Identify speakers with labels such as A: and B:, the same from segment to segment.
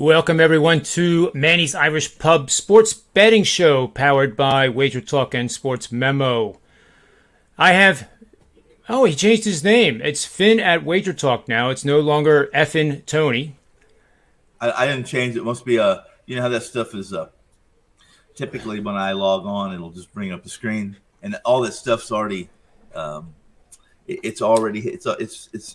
A: Welcome, everyone, to Manny's Irish Pub Sports Betting Show, powered by Wager Talk and Sports Memo. He changed his name. It's Finn at Wager Talk now. It's no longer Effin' Tony.
B: I didn't change it. It must be you know how that stuff is, typically when I log on, it'll just bring up the screen, and all that stuff's already, it's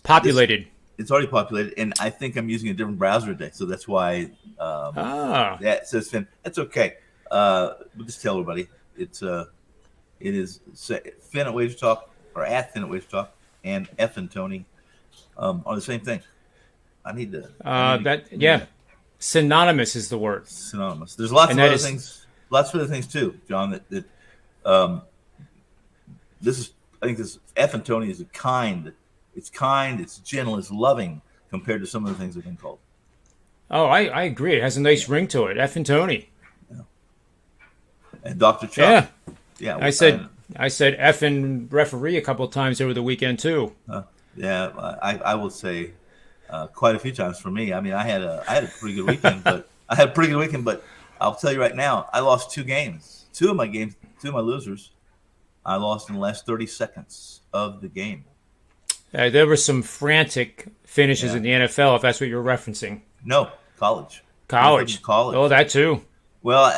A: Populated.
B: It's already populated, and I think I'm using a different browser today, so that's why. That says Finn. That's okay. We'll just tell everybody it is Finn at Wager Talk or at Finn at Wager Talk, and F and Tony are the same thing. I need to.
A: Synonymous is the word.
B: Synonymous. There's lots of other things. Lots of other things too, John. I think this F and Tony is kind. It's kind, it's gentle, it's loving compared to some of the things that have been called.
A: Oh, I agree. It has a nice ring to it. F and Tony.
B: Yeah. And Dr. Chuck.
A: Yeah. I said F and referee a couple of times over the weekend too.
B: I will say quite a few times for me. I mean, I had a pretty good weekend, but I'll tell you right now, I lost two games. Two of my losers, I lost in the last 30 seconds of the game.
A: There were some frantic finishes in the NFL, if that's what you're referencing.
B: No, college.
A: College. Oh, that too.
B: Well,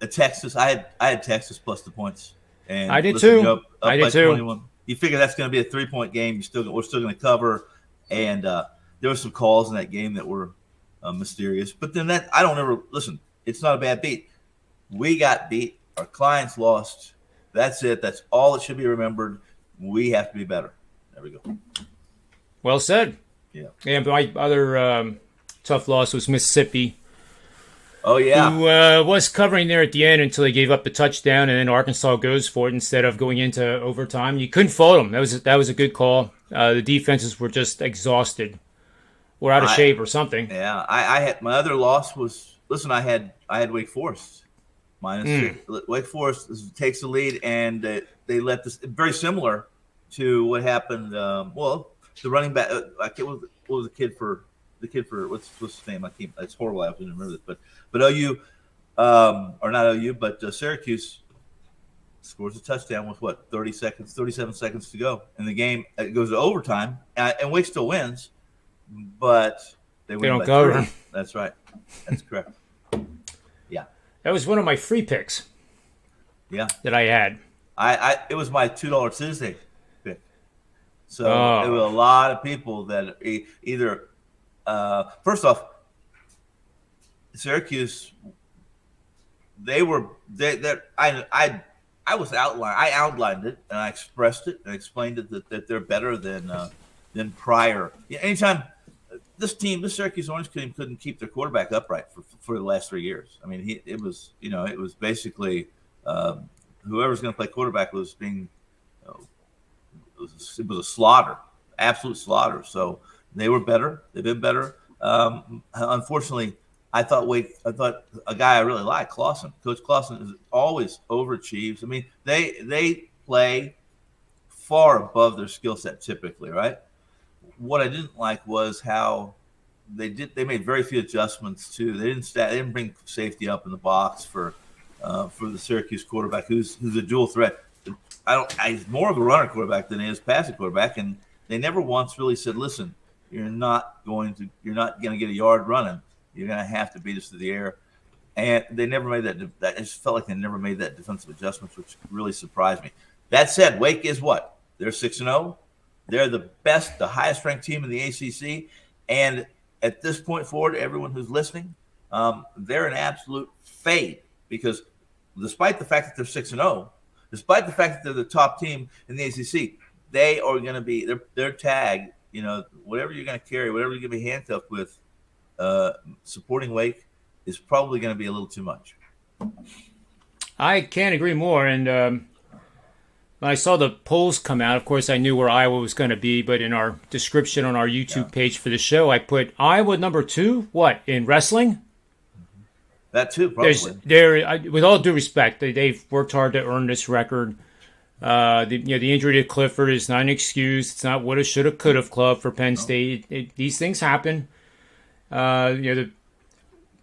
B: Texas. I had Texas plus the points. And
A: I did too.
B: I did too. 21. You figure that's going to be a 3-point game. We're still going to cover. And there were some calls in that game that were mysterious. But then listen. It's not a bad beat. We got beat. Our clients lost. That's it. That's all that should be remembered. We have to be better. There we go.
A: Well said.
B: Yeah.
A: And my other tough loss was Mississippi.
B: Oh, yeah.
A: Who was covering there at the end until they gave up the touchdown, and then Arkansas goes for it instead of going into overtime. You couldn't fault them. That was a good call. The defenses were just exhausted or out of shape or something.
B: Yeah. I had my other loss was I had Wake Forest minus 6. Wake Forest takes the lead, and they let this very similar to what happened. The running back. What was the kid for what's his name? It's horrible. I have to remember this, but OU, or not OU, but Syracuse scores a touchdown with 37 seconds to go in the game. It goes to overtime, and Wake still wins, but they win by 3. That's right. That's correct. Yeah, that
A: was one of my free picks.
B: Yeah,
A: that I had.
B: It was my $2 Tuesday. So there were a lot of people that either, first off, Syracuse, I outlined it and I expressed it and explained it that they're better than prior. Yeah, anytime this Syracuse Orange team couldn't keep their quarterback upright for the last 3 years. I mean, it was basically whoever's going to play quarterback was being. It was a slaughter, absolute slaughter. So they were better. They've been better. Unfortunately, I thought a guy I really like, Clausen. Coach Clausen is always overachieves. I mean, they play far above their skill set typically, right? What I didn't like was how they made very few adjustments too. They didn't bring safety up in the box for the Syracuse quarterback, who's a dual threat. He's more of a runner quarterback than he is passing quarterback, and they never once really said, "Listen, you're not going to get a yard running. You're going to have to beat us to the air." And they never made that. It just felt like they never made that defensive adjustments, which really surprised me. That said, Wake is what? They're 6-0. They're the best, the highest ranked team in the ACC, and at this point forward, everyone who's listening, they're an absolute fade because despite the fact that they're 6-0. Despite the fact that they're the top team in the ACC, they are going to be their tag. Whatever you're going to carry, whatever you're going to be handcuffed with, supporting Wake is probably going to be a little too much.
A: I can't agree more. And when I saw the polls come out, of course, I knew where Iowa was going to be. But in our description on our YouTube page for the show, I put Iowa number 2. What, in wrestling?
B: That too, probably.
A: With all due respect, they've worked hard to earn this record. The injury to Clifford is not an excuse. It's not woulda, shoulda, coulda club for Penn State. These things happen.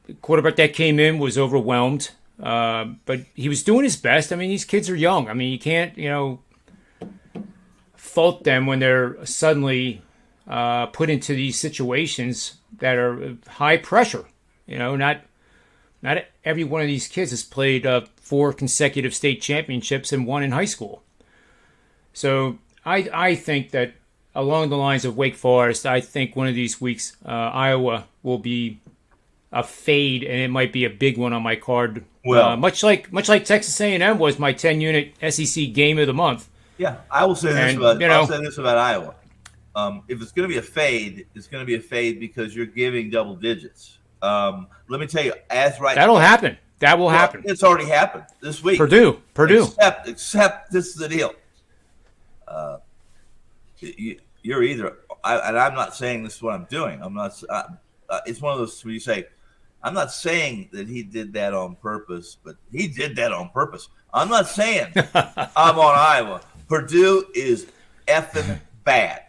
A: the quarterback that came in was overwhelmed, but he was doing his best. I mean, these kids are young. I mean, you can't, fault them when they're suddenly put into these situations that are high pressure. Not every one of these kids has played 4 consecutive state championships and 1 in high school. So I think that along the lines of Wake Forest, I think one of these weeks Iowa will be a fade, and it might be a big one on my card.
B: Well,
A: much like Texas A&M was my 10-unit SEC game of the month.
B: Yeah, I will say this I'll say this about Iowa. If it's going to be a fade, it's going to be a fade because you're giving double digits. Let me tell you,
A: that'll happen. That will happen.
B: It's already happened this week.
A: Purdue.
B: Except this is the deal. You're either, and I'm not saying this is what I'm doing. I'm not. It's one of those where you say, I'm not saying that he did that on purpose, but he did that on purpose. I'm not saying I'm on Iowa. Purdue is effing bad.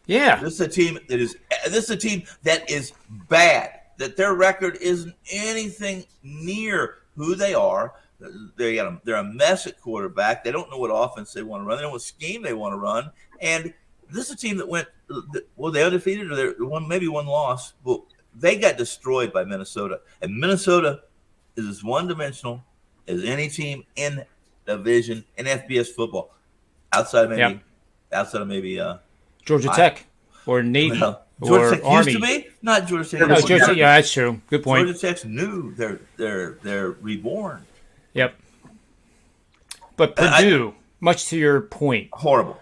A: Yeah,
B: this is a team that is bad. That their record isn't anything near who they are. They're a mess at quarterback. They don't know what offense they want to run. They don't know what scheme they want to run. And this is a team that went, they undefeated or they won maybe one loss. Well, they got destroyed by Minnesota. And Minnesota is as one-dimensional as any team in division in FBS football. Outside of maybe
C: Georgia Tech or Navy
B: Georgia Tech
C: Army.
B: used to be, not Georgia Tech.
C: No, Georgia, yeah, that's true. Good point.
B: Georgia Tech's new. They're reborn.
C: Yep. But Purdue, much to your point,
B: horrible.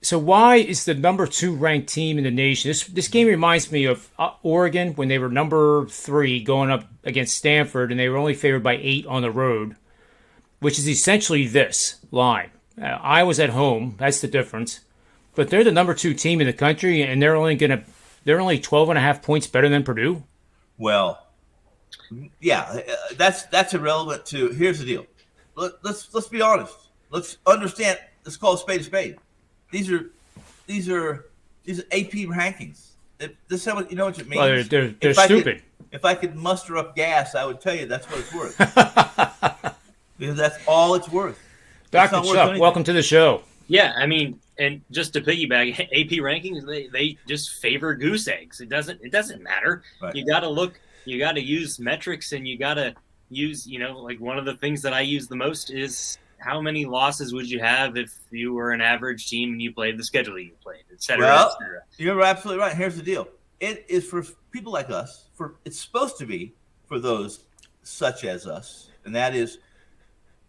C: So why is the number 2 ranked team in the nation? This game reminds me of Oregon when they were number 3 going up against Stanford, and they were only favored by 8 on the road, which is essentially this line. Iowa's at home. That's the difference. But they're the number 2 team in the country, and they're only 12.5 points better than Purdue.
B: Well, yeah, that's irrelevant to. Here's the deal. Let's be honest. Let's understand. Let's call a spade. These are AP rankings. This is what you know what it means.
C: Well, they're stupid.
B: If I could muster up gas, I would tell you that's what it's worth. Because that's all it's worth.
C: Dr. Chuck, welcome to the show.
D: Yeah, I mean, and just to piggyback, AP rankings, they just favor goose eggs. It doesn't matter. Right. You got to use metrics, and you got to use, like one of the things that I use the most is how many losses would you have if you were an average team and you played the schedule you played, et cetera, et cetera.
B: You're absolutely right. Here's the deal. It is for people like us. It's supposed to be for those such as us, and that is,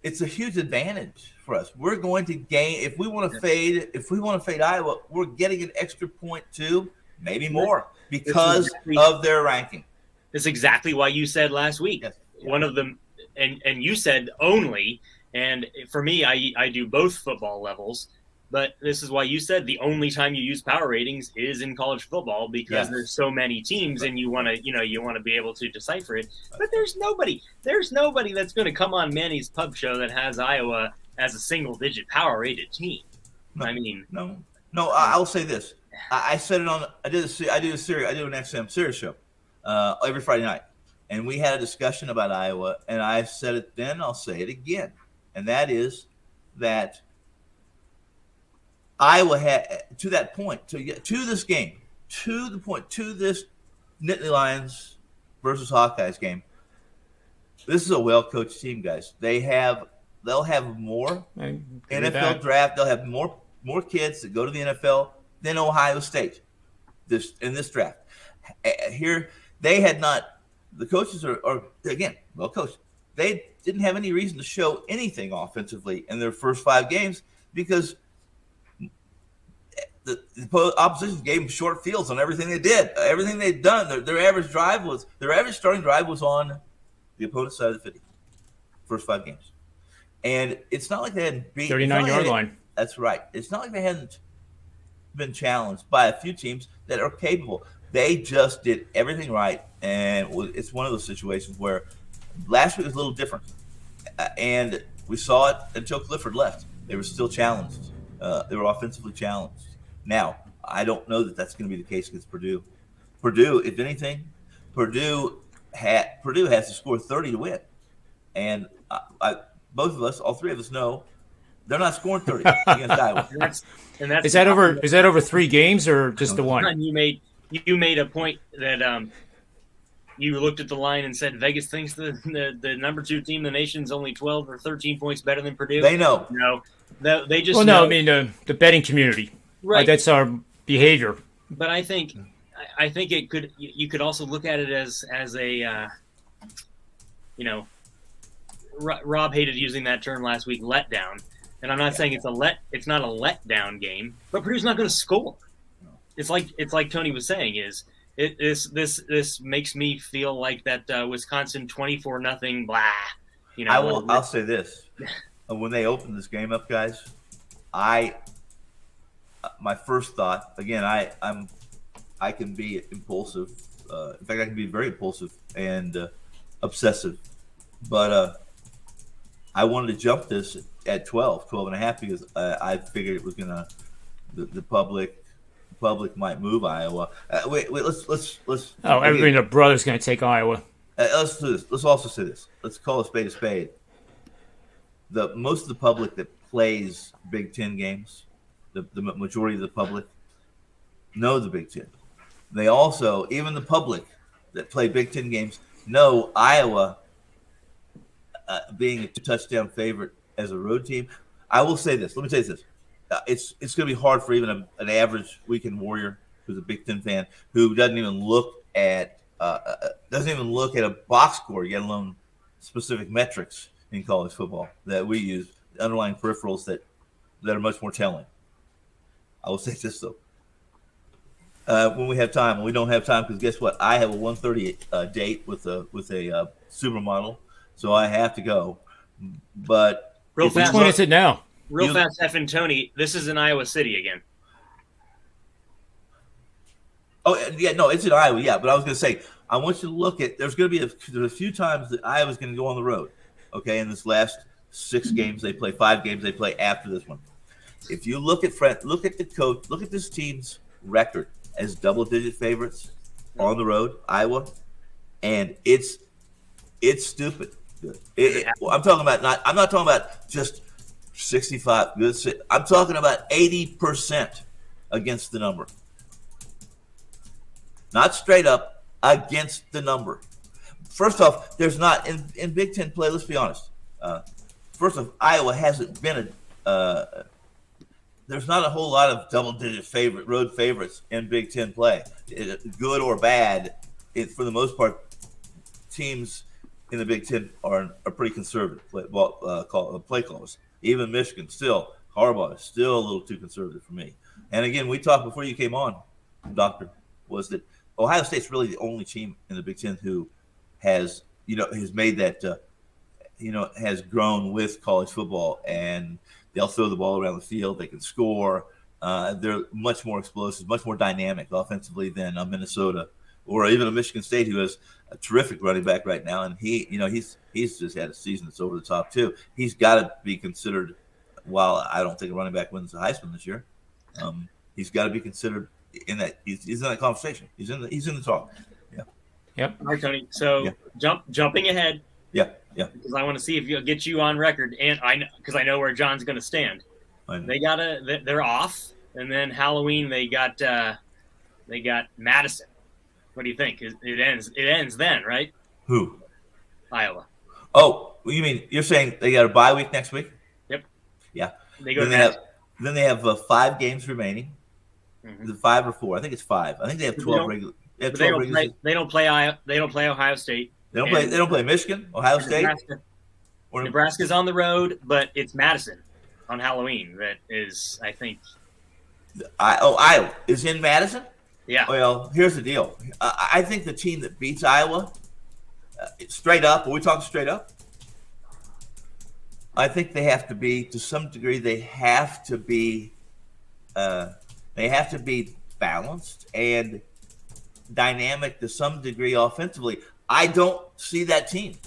B: it's a huge advantage for us. We're going to gain if we want to fade. If we want to fade Iowa, we're getting an extra point too, maybe more, because of their ranking.
D: That's exactly why you said last week.
B: Yes.
D: One of them, and you said only. And for me, I do both football levels. But this is why you said the only time you use power ratings is in college football because there's so many teams and you want to be able to decipher it. But there's nobody that's going to come on Manny's Pub Show that has Iowa as a single-digit power rated team.
B: No,
D: I mean,
B: no. I'll say this. I said it on. I do an XM Series show every Friday night, and we had a discussion about Iowa. And I said it then. I'll say it again, and that is that Iowa had to that point to get to this game, to the point, to this Nittany Lions versus Hawkeyes game. This is a well-coached team, guys. They'll have more NFL draft. They'll have more kids that go to the NFL than Ohio State in this draft. Here, they had not. The coaches are again well coached. They didn't have any reason to show anything offensively in their first 5 games because the opposition gave them short fields on everything they did. Everything they'd done, their average starting drive was on the opponent's side of the 50. First 5 games. And it's not like they hadn't beat
C: 39-yard line.
B: That's right. It's not like they hadn't been challenged by a few teams that are capable. They just did everything right, and it's one of those situations where last week was a little different. And we saw it until Clifford left. They were still challenged. They were offensively challenged. Now, I don't know that that's going to be the case against Purdue. Purdue, if anything, Purdue has to score 30 to win, and both of us, all three of us, know they're not scoring 30 against Iowa.
D: And that's
C: Is that over 3 games or just the one?
D: You made a point that you looked at the line and said Vegas thinks the number 2 team in the nation is only 12 or 13 points better than Purdue.
B: They know.
D: No, they just.
C: Well, no, I mean the betting community.
D: Right.
C: That's our behavior.
D: But I think it could. You could also look at it as a, Rob hated using that term last week, letdown. And I'm not saying it's not a letdown game, but Purdue's not going to score. It's like Tony was saying this makes me feel like that Wisconsin 24-0 blah.
B: I'll say this: when they opened this game up, guys, my first thought again, I can be impulsive. In fact, I can be very impulsive and obsessive, but I wanted to jump this at 12 and a half because I figured it was gonna the public might move Iowa. Wait, let's.
C: Oh, everybody and their brother's going to take Iowa.
B: Let's do this. Let's also say this. Let's call a spade a spade. Most of the public that plays Big Ten games, the majority of the public, know the Big Ten. They also, even the public that play Big Ten games, know Iowa being a 2-touchdown favorite as a road team. I will say this. Let me tell you this. It's going to be hard for even an average weekend warrior who's a Big Ten fan who doesn't even look at a box score, let alone specific metrics in college football that we use, the underlying peripherals that are much more telling. I will say this though. When we have time, and we don't have time because guess what? I have a 1:30 date with a supermodel, so I have to go. But
C: which one is it now?
D: Real fast, F and Tony. This is in Iowa City again.
B: Oh yeah, no, it's in Iowa. Yeah, but I was going to say I want you to look at. There's going to be a few times that Iowa's going to go on the road. Okay, in this last 6 games they play, 5 games they play after this one. If you look at the coach, look at this team's record as double-digit favorites on the road, Iowa, and it's stupid good. I'm talking about I'm not talking about just 65 good. I'm talking about 80% against the number. Not straight up, against the number. First off, there's not in Big Ten play. Let's be honest. First off, Iowa hasn't been there's not a whole lot of double-digit road favorites in Big Ten play, good or bad. For the most part, teams in the Big Ten are pretty conservative play callers. Even Michigan, still Harbaugh is still a little too conservative for me. And again, we talked before you came on, Doctor, was that Ohio State's really the only team in the Big Ten who has made that has grown with college football, and they'll throw the ball around the field. They can score. They're much more explosive, much more dynamic offensively than Minnesota or even a Michigan State, who has a terrific running back right now. And he's just had a season that's over the top too. He's got to be considered. While I don't think a running back wins the Heisman this year, he's got to be considered in that. He's in that conversation. He's in the talk. Yeah.
C: Yep.
D: All right, Tony. So jumping ahead.
B: Yeah.
D: Because I want to see if you'll get you on record, and I know where John's going to stand. They're off, and then Halloween they got Madison. What do you think? It ends then, right?
B: Who?
D: Iowa.
B: Oh, you mean you're saying they got a bye week next week?
D: Yep.
B: Yeah.
D: They go.
B: Then they have 5 games remaining. Mm-hmm. Is it 5 or 4? I think it's 5. I think they have 12 regular. They
D: don't play Ohio State.
B: They don't play Michigan, Ohio State.
D: Nebraska's on the road, but it's Madison on Halloween. That is, I think.
B: Iowa is in Madison.
D: Yeah.
B: Well, here's the deal. I think the team that beats Iowa, straight up. Are we talking straight up? I think they have to be, to some degree, they have to be balanced and dynamic to some degree offensively. I don't see that team.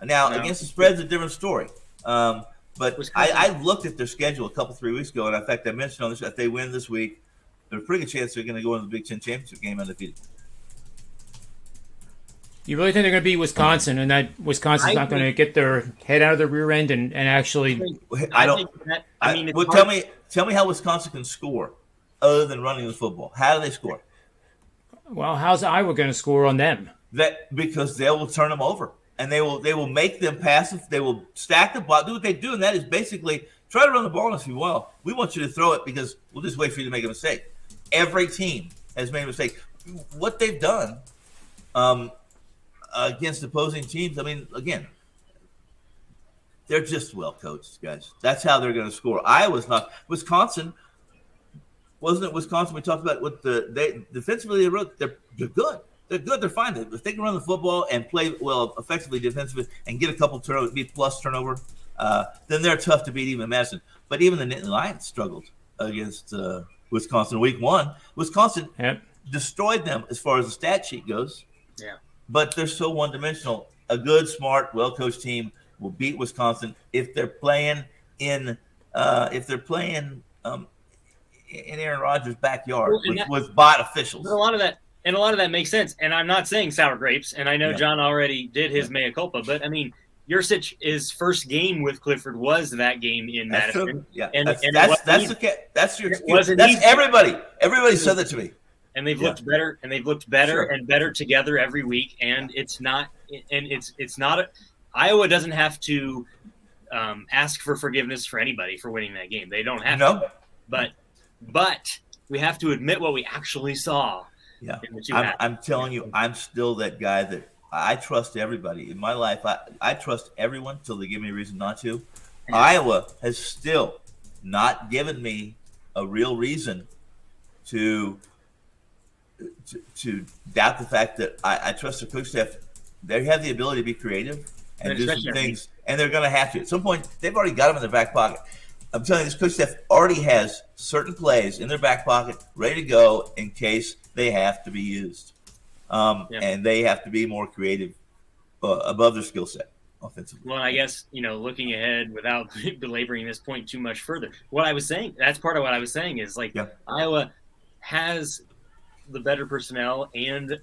B: Now, against the spread's a different story. But I looked at their schedule a 3 weeks ago, and in fact, I mentioned on this, if they win this week, there's a pretty good chance they're going to go into the Big Ten championship game undefeated.
C: You really think they're going to beat Wisconsin, and that Wisconsin's not going to get their head out of the rear end and actually?
B: I don't.
D: think that,
B: Well, tell me how Wisconsin can score other than running the football. How do they score?
C: Well, how's Iowa going to score on them?
B: That because they will turn them over and they will make them passive. They will stack the ball. Do what they do, and that is basically try to run the ball on us. Well, we want you to throw it because we'll just wait for you to make a mistake. Every team has made a mistake. What they've done against opposing teams, I mean, again, they're just well coached, guys. That's how they're going to score. Iowa's not. Wisconsin, wasn't it Wisconsin we talked about with they defensively they're good. They're good. They're fine. If they can run the football and play well effectively defensively and get a couple turnovers, be plus turnover, then they're tough to beat even Madison. But even the Nittany Lions struggled against Wisconsin week 1. Wisconsin destroyed them as far as the stat sheet goes.
D: Yeah.
B: But they're so one-dimensional. A good, smart, well-coached team will beat Wisconsin if they're playing in Aaron Rodgers' backyard with bot officials.
D: A lot of that makes sense. And I'm not saying sour grapes. And I know John already did his mea culpa, but I mean, Yurcic's first game with Clifford was that game in Madison.
B: True. Yeah,
D: that's
B: your excuse. That's everybody. Everybody said that to me.
D: And they've looked better, and they've looked better and better together every week. And it's not. Iowa doesn't have to ask for forgiveness for anybody for winning that game. They don't have to. But we have to admit what we actually saw.
B: Yeah, I'm telling you, I'm still that guy that I trust everybody in my life. I trust everyone till they give me a reason not to. Yeah. Iowa has still not given me a real reason to doubt the fact that I trust their coach staff. They have the ability to be creative and do some things, and they're going to have to. At some point, they've already got them in their back pocket. I'm telling you, this coach staff already has certain plays in their back pocket ready to go in case they have to be used. And they have to be more creative above their skill set offensively.
D: Well, I guess, looking ahead without belaboring this point too much further, that's part of what I was saying is Iowa has the better personnel and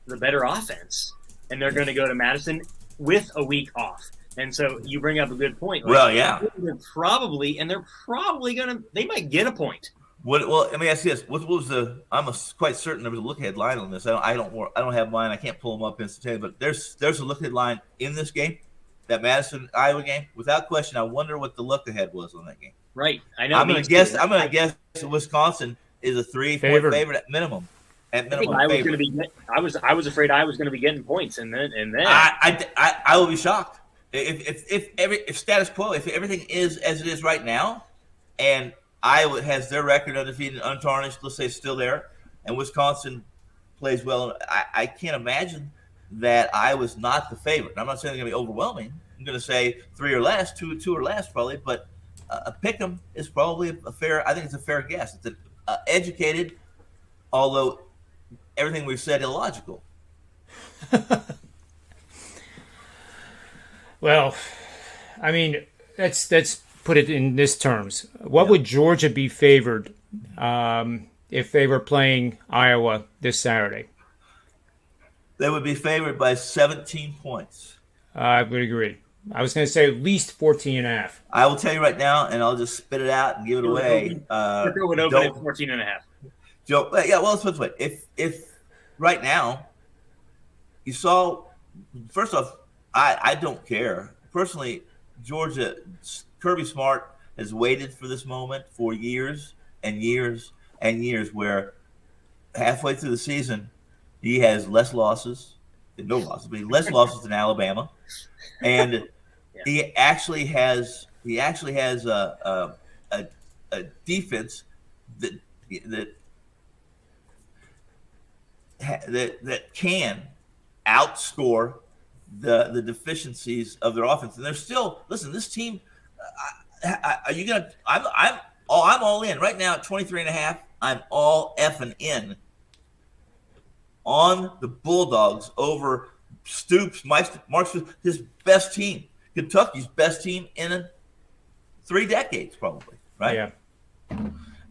D: the better offense, and they're going to go to Madison with a week off. And so you bring up a good point. They're probably they might get a point.
B: Well, let me ask you this: what was I'm quite certain there was a look-ahead line on this. I don't have mine. I can't pull them up instantaneously. But there's a look-ahead line in this game, that Madison Iowa game. Without question, I wonder what the look-ahead was on that game.
D: Right. I know.
B: I'm going to guess Wisconsin is a 3-point favorite at minimum.
D: I was afraid I was going to be getting points, and then
B: I will be shocked if status quo, if everything is as it is right now, and Iowa has their record undefeated, untarnished, let's say it's still there, and Wisconsin plays well. I can't imagine that Iowa's not the favorite. I'm not saying they're going to be overwhelming. I'm going to say 3 or less, 2 or less probably, but a pick 'em is probably a fair. I think it's a fair guess. It's an educated, although everything we've said illogical.
C: Well, I mean, let's put it in this terms. What would Georgia be favored if they were playing Iowa this Saturday?
B: They would be favored by 17 points.
C: I would agree. I was going to say at least 14.5.
B: I will tell you right now, and I'll just spit it out and give it away.
D: It would open at 14.5.
B: Joe, yeah, well, let's put it this way. If right now you saw, first off, I don't care. Personally, Georgia, Kirby Smart has waited for this moment for years and years and years, where halfway through the season he has less losses, but less losses than Alabama, and he actually has a defense that can outscore the deficiencies of their offense. And they're still, listen, this team, are you gonna? I'm all in right now at 23.5. I'm all effing in on the Bulldogs over Stoops, Mark Stoops, his best team, Kentucky's best team in 3 decades, probably, right?
C: Yeah.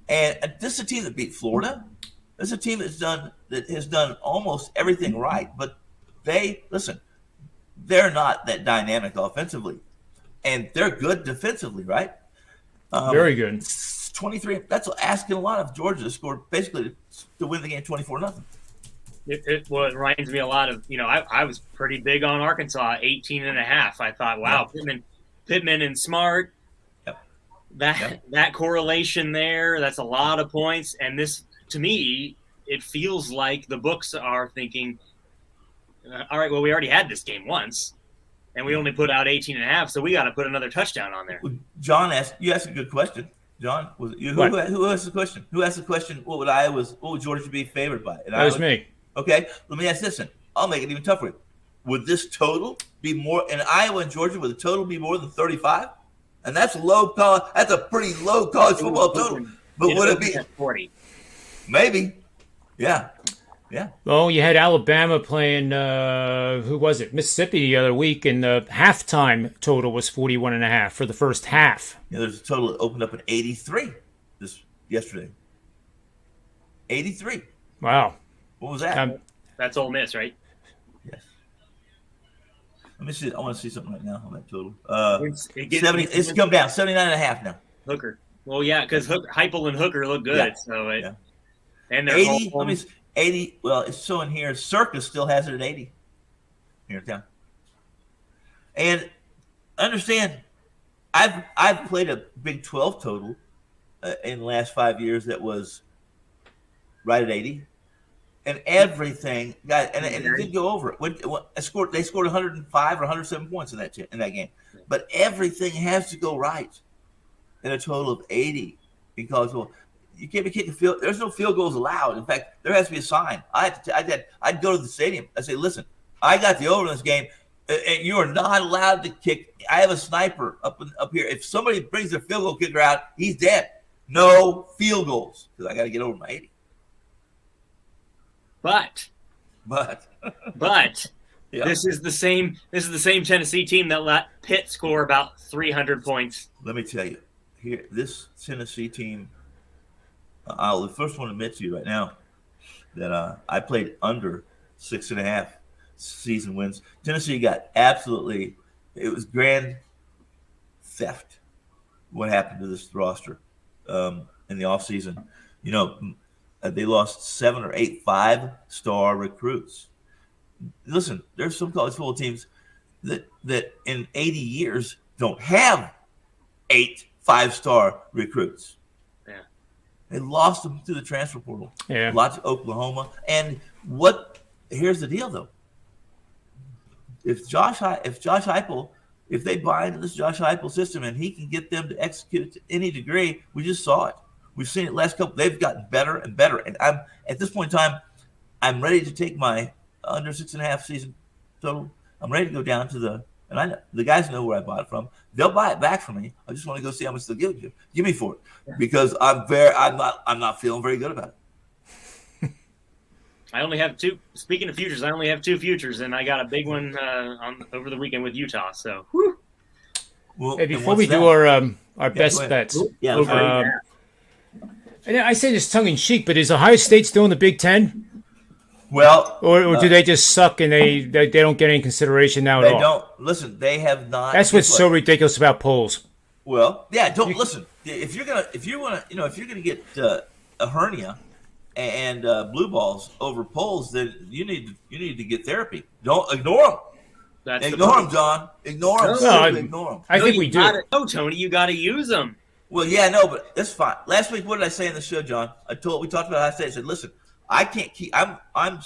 B: And this is a team that beat Florida. This is a team that has done almost everything right, but they're not that dynamic offensively, and they're good defensively, right?
C: Very good.
B: 23. That's asking a lot of Georgia to score basically to win the game 24-0.
D: It reminds me a lot of, I was pretty big on Arkansas, 18.5. I thought, wow, Pittman and Smart, that correlation there, that's a lot of points. And this, to me, it feels like the books are thinking, all right, well, we already had this game once, and we only put out 18.5, so we got to put another touchdown on there.
B: John asked a good question. John, was it you? Who asked the question? Who asked the question? What would Georgia be favored by? And
C: that was me.
B: Okay, let me ask this then. I'll make it even tougher. Would this total be more in Iowa and Georgia? Would the total be more than 35? And that's That's a pretty low college football total. But would it be
D: 40?
B: Maybe. Yeah.
C: Well, you had Alabama playing, who was it? Mississippi the other week, and the halftime total was 41.5 for the first half.
B: Yeah, there's a total that opened up at 83 yesterday. 83.
C: Wow.
B: What was that?
D: That's Ole Miss, right?
B: Yes. Let me see. I want to see something right now on that total. It's come down 79.5 now.
D: Hooker. Well, yeah, because Heupel and Hooker look good. Yeah. So and they're
B: 80. Let me see. 80. Well, it's showing here. Circus still has it at 80 here in town. And understand, I've played a Big 12 total in the last 5 years that was right at 80, and everything got and it didn't go over it. They scored 105 or 107 points in that game, but everything has to go right in a total of 80 because you can't be kicking field. There's no field goals allowed. In fact, there has to be a sign. I'd go to the stadium. I say, listen, I got the over in this game, and you are not allowed to kick. I have a sniper up here. If somebody brings their field goal kicker out, he's dead. No field goals because I got to get over my 80.
D: But
B: yeah.
D: This is the same Tennessee team that let Pitt score about 300 points.
B: Let me tell you, here this Tennessee team. I'll the first one to admit to you right now that I played under 6.5 season wins. Tennessee got absolutely. It was grand theft. What happened to this roster in the offseason? They lost 7 or 8 5-star recruits. Listen, there's some college football teams that in 80 years don't have 8 5-star recruits.
D: Yeah.
B: They lost them to the transfer portal.
C: Yeah.
B: Lots of Oklahoma. And here's the deal though. If they buy into this Josh Heupel system and he can get them to execute it to any degree, we just saw it. We've seen it last couple. They've gotten better and better. And I'm at this point in time, I'm ready to take my under 6.5 season total. I'm ready to go down to and I know the guys know where I bought it from. They'll buy it back from me. I just want to go see how much they'll give me for it because I'm not feeling very good about it.
D: I only have 2. Speaking of futures, I only have 2 futures, and I got a big one over the weekend with Utah. So,
C: well, hey, before we do our best bets, and I say this tongue in cheek, but is Ohio State still in the Big Ten?
B: Well,
C: or do they just suck and they don't get any consideration now at all?
B: They don't. Listen, they have not.
C: That's what's so ridiculous about polls.
B: Well, yeah, listen. If you're gonna get a hernia and blue balls over polls, then you need to get therapy. Don't ignore them. Ignore them, John. Ignore them. Ignore them.
C: I think we do.
D: Tony, you got to use them.
B: Well, yeah, no, but that's fine. Last week, what did I say in the show, John? We talked about Ohio State. I said, listen, I can't keep. I'm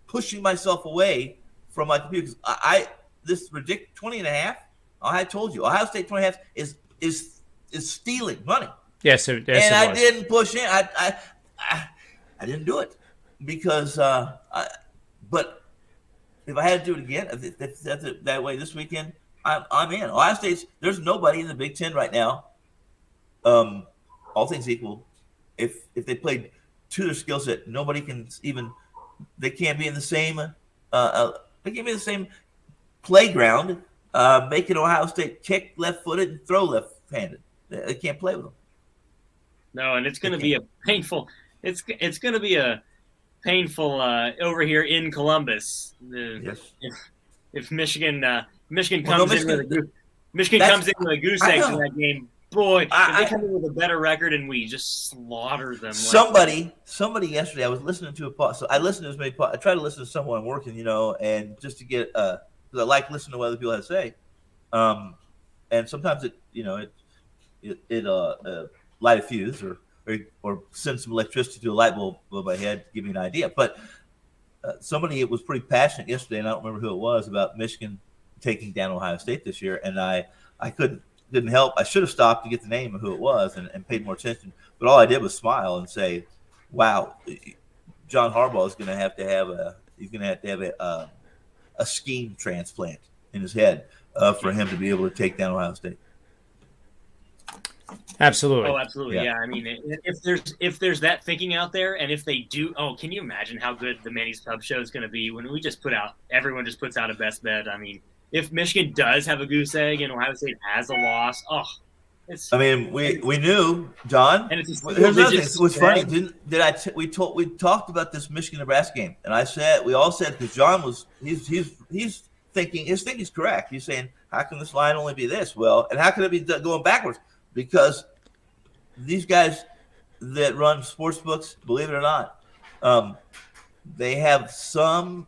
B: pushing myself away from my computer because this ridiculous 20.5. I told you, Ohio State 20.5 is stealing money.
C: Yes,
B: and I didn't push in. I didn't do it because. But if I had to do it again, if that's that way this weekend, I'm in. Ohio State's. There's nobody in the Big Ten right now. All things equal, if they played to their skill set, nobody can even. They can't be in the same. They can't be in the same playground. Making Ohio State kick left-footed and throw left-handed. They can't play with them.
D: No, and it's going to be a painful. It's going to be a painful over here in Columbus.
B: Yes.
D: If Michigan Michigan
B: Well, no,
D: comes in with a goose egg to that game, boy, if they come in with a better record and we just slaughter them.
B: Somebody yesterday, I was listening to a pod. So I listen to as many pod. I try to listen to someone working, and just to get because I like listening to what other people have to say. And sometimes it light a fuse or send some electricity to a light bulb above my head to give me an idea. But somebody was pretty passionate yesterday, and I don't remember who it was, about Michigan taking down Ohio State this year. And I didn't help. I should have stopped to get the name of who it was and paid more attention. But all I did was smile and say, "Wow, John Harbaugh is going to have a scheme transplant in his head for him to be able to take down Ohio State."
C: Absolutely.
D: Oh, absolutely. Yeah. I mean, if there's that thinking out there, and if they do, can you imagine how good the Manny's Pub show is going to be when everyone just puts out a best bet? I mean, if Michigan does have a goose egg and Ohio State has a loss,
B: we knew, John.
D: And it's
B: here's another thing. It was funny. We talked about this Michigan-Nebraska game, and we all said, because John he's thinking, his thinking's correct. He's saying, how can this line only be this? Well, and how can it be going backwards? Because these guys that run sports books, believe it or not, they have some.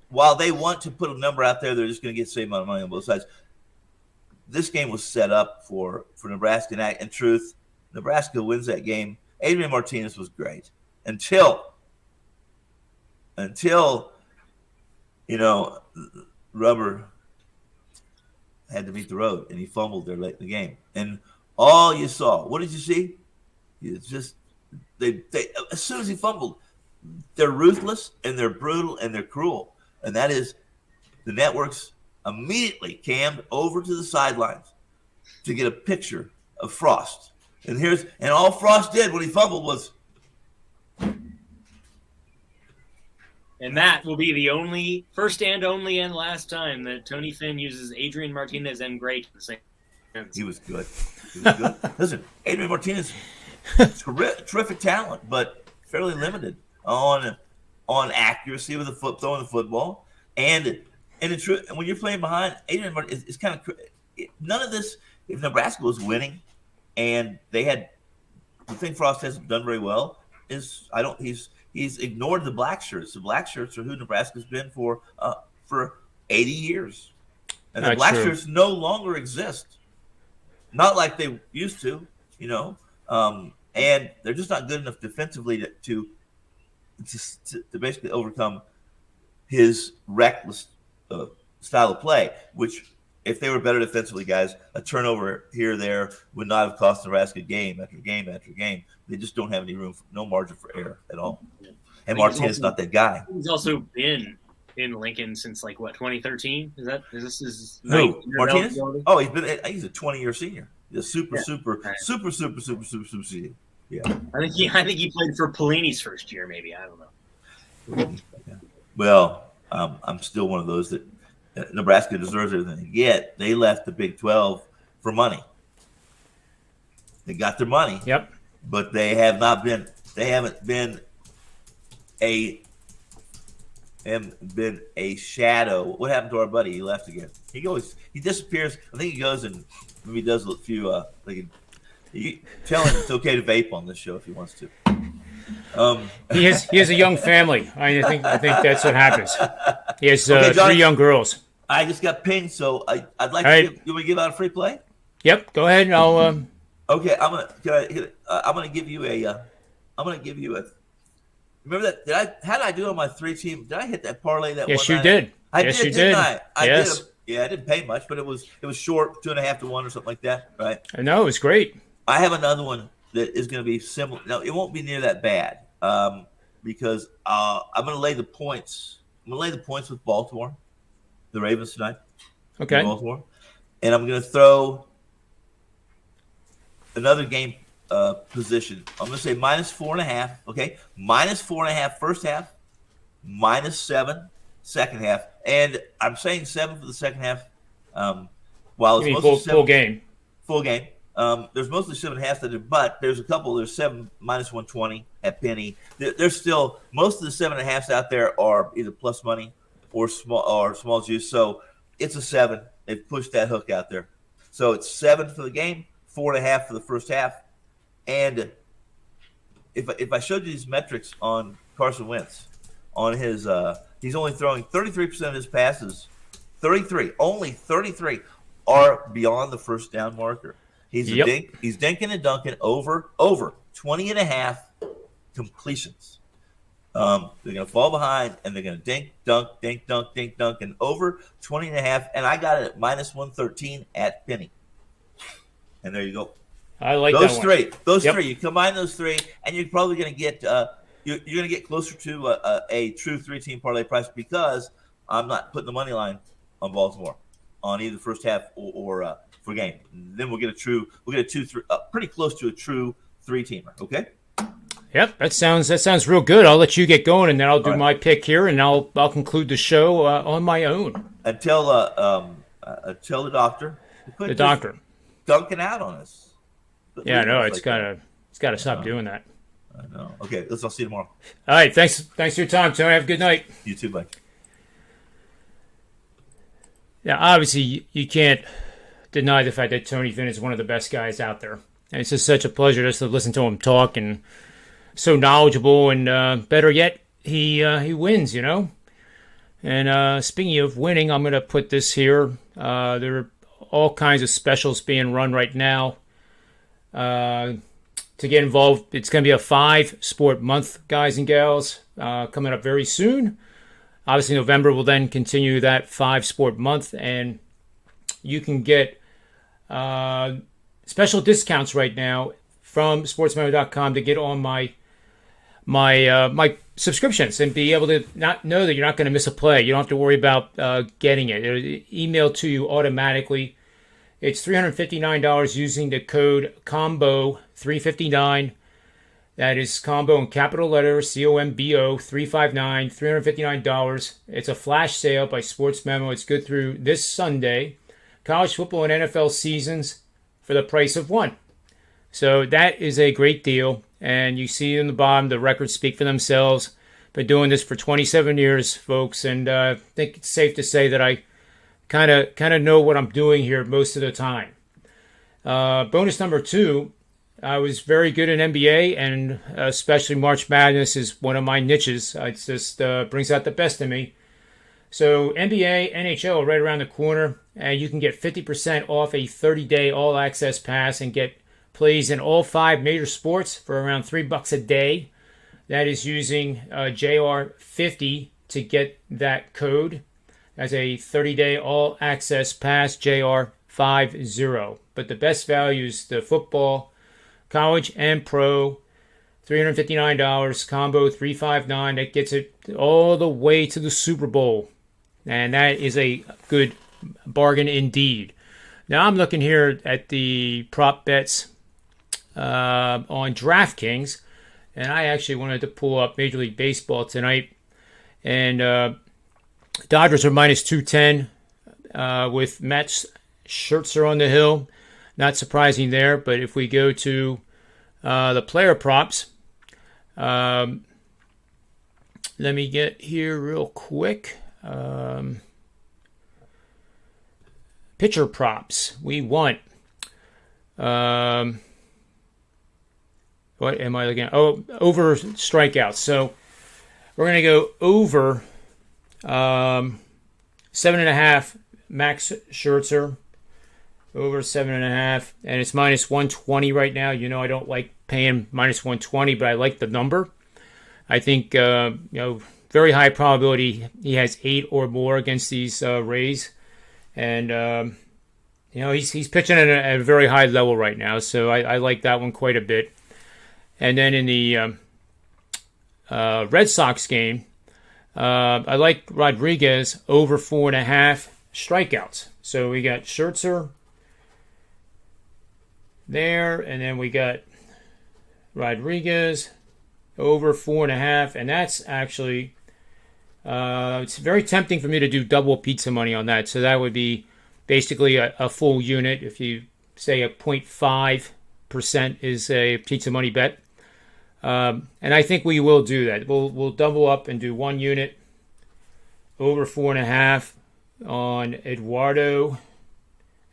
B: While they want to put a number out there, they're just going to get the same amount of money on both sides. This game was set up for Nebraska. And in truth, Nebraska wins that game. Adrian Martinez was great until rubber had to meet the road, and he fumbled there late in the game. And all you saw, what did you see? It's just they as soon as he fumbled, they're ruthless and they're brutal and they're cruel. And that is, the networks immediately cammed over to the sidelines to get a picture of Frost. And all Frost did when he fumbled was.
D: And that will be the first and only and last time that Tony Finn uses Adrian Martinez and great in the same sentence.
B: He was good. Listen, Adrian Martinez, terrific talent, but fairly limited on accuracy with throwing the football, and in truth, when you're playing behind Adrian Martinez, it's kind of none of this. If Nebraska was winning, and they had, the thing Frost hasn't done very well is he's ignored the black shirts. The black shirts are who Nebraska's been for 80 years, and the black shirts no longer exist. Not like they used to, and they're just not good enough defensively to basically overcome his reckless style of play, which, if they were better defensively, guys, a turnover here or there would not have cost Nebraska game after game after game. They just don't have any room, no margin for error at all. And Martinez is not that guy.
D: He's also been in Lincoln since 2013? Is
B: Martinez? Oh, he's a 20-year senior. He's a super senior. Yeah.
D: I think he played for Pelini's first year, maybe. I don't know.
B: Yeah. Well, I'm still one of those that Nebraska deserves everything. Yet they left the Big 12 for money. They got their money.
C: Yep.
B: But they haven't been a shadow. What happened to our buddy? He left again. He disappears. I think he goes and maybe does a few tell him it's okay to vape on this show if he wants to.
C: He has a young family. I think that's what happens. He has 3 young girls.
B: I just got pinged, so I'd like to you want to give out a free play?
C: Yep, go ahead and I'll.
B: Okay, I'm gonna give you a. Remember that? How did I do on my 3-team? Did I hit that parlay that?
C: Yes,
B: one
C: you did.
B: I
C: yes,
B: did,
C: you
B: didn't
C: did.
B: I? I
C: yes.
B: did. Yeah, I didn't pay much, but it was short, 2.5 to 1 or something like that, right?
C: I know, it was great.
B: I have another one that is going to be similar. No, it won't be near that bad because I'm going to lay the points. I'm going to lay the points with Baltimore, the Ravens tonight.
C: Okay.
B: Baltimore, and I'm going to throw another game position. I'm going to say -4.5. Okay, -4.5 first half, -7 second half, and I'm saying 7 for the second half. While it's
C: you mean
B: mostly
C: full game.
B: Full game. There's mostly 7.5 that are, but there's a couple. There's 7 minus 120 at Penny. There's still most of the 7.5s out there are either plus money or small juice. So it's a 7. They've pushed that hook out there. So it's 7 for the game, 4.5 for the first half. And if I showed you these metrics on Carson Wentz, on his he's only throwing 33% of his passes. 33, only 33 are beyond the first down marker. He's dinking and dunking over 20.5 completions. They're going to fall behind, and they're going to dink, dunk, and over 20.5. And I got it at minus 113 at Penny. And there you go.
C: I like
B: those
C: that
B: three.
C: one.
B: Those three. You combine those three, and you're probably going to get you're going to get closer to a true 3-team parlay price, because I'm not putting the money line on Baltimore on either first half or for game. Then we'll get pretty close to a true 3-teamer. Okay.
C: Yep, that sounds real good. I'll let you get going, and then I'll do my pick here, and I'll conclude the show on my own.
B: Tell the doctor.
C: The doctor
B: dunking out on us.
C: Yeah, no, it's gotta stop doing that.
B: I know. Okay, I'll see you tomorrow.
C: All right, thanks for your time, Tony. Have a good night.
B: You too, bye.
C: Yeah, obviously you can't deny the fact that Tony Finn is one of the best guys out there, and it's just such a pleasure just to listen to him talk, and so knowledgeable, and better yet, he wins, you know. And speaking of winning, I'm going to put this here. There are all kinds of specials being run right now. To get involved, it's going to be a 5-sport month, guys and gals, coming up very soon. Obviously, November will then continue that 5-sport month, and you can get special discounts right now from sportsmemo.com to get on my subscriptions and be able to not know that you're not going to miss a play. You don't have to worry about getting it. It'll email to you automatically. It's $359 using the code COMBO359. That is combo in capital letters, COMBO 359, $359. It's a flash sale by Sports Memo. It's good through this Sunday. College football and NFL seasons for the price of one. So that is a great deal. And you see in the bottom, the records speak for themselves. Been doing this for 27 years, folks, and I think it's safe to say that I kind of know what I'm doing here most of the time. Bonus number 2, I was very good in NBA, and especially March Madness is one of my niches. It just brings out the best in me. So NBA, NHL are right around the corner, and you can get 50% off a 30-day all-access pass and get plays in all 5 major sports for around $3 a day. That is using JR50 to get that code as a 30-day all-access pass, JR50. But the best value is the football, college, and pro, $359, combo $359. That gets it all the way to the Super Bowl. And that is a good bargain indeed. Now I'm looking here at the prop bets on DraftKings, and I actually wanted to pull up Major League Baseball tonight. And Dodgers are minus 210 with Matt Scherzer on the hill. Not surprising there, but if we go to the player props, let me get here real quick. Pitcher props, we want. What am I looking at? Oh, over strikeouts. So we're going to go over 7.5 Max Scherzer. Over 7.5. And it's minus 120 right now. You know I don't like paying minus 120, but I like the number. I think, very high probability he has 8 or more against these Rays. And, he's pitching at a very high level right now. So I like that one quite a bit. And then in the Red Sox game, I like Rodriguez over 4.5 strikeouts. So we got Scherzer there, and then we got Rodriguez over 4.5, and that's actually it's very tempting for me to do double pizza money on that. So that would be basically a full unit if you say a 0.5% is a pizza money bet. And I think we will do that. We'll double up and do 1 unit over 4.5 on Eduardo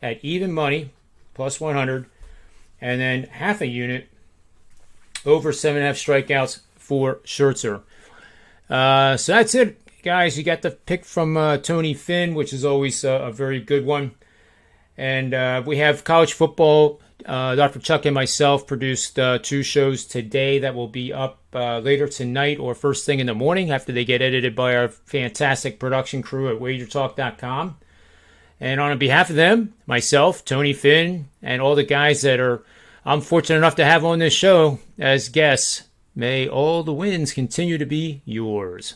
C: at even money plus 100, and then half a unit over 7.5 strikeouts for Scherzer. So that's it, guys. You got the pick from Tony Finn, which is always a very good one. And we have college football. Dr. Chuck and myself produced 2 shows today that will be up later tonight or first thing in the morning after they get edited by our fantastic production crew at wagertalk.com. And on behalf of them, myself, Tony Finn, and all the guys that I'm fortunate enough to have on this show as guests, may all the wins continue to be yours.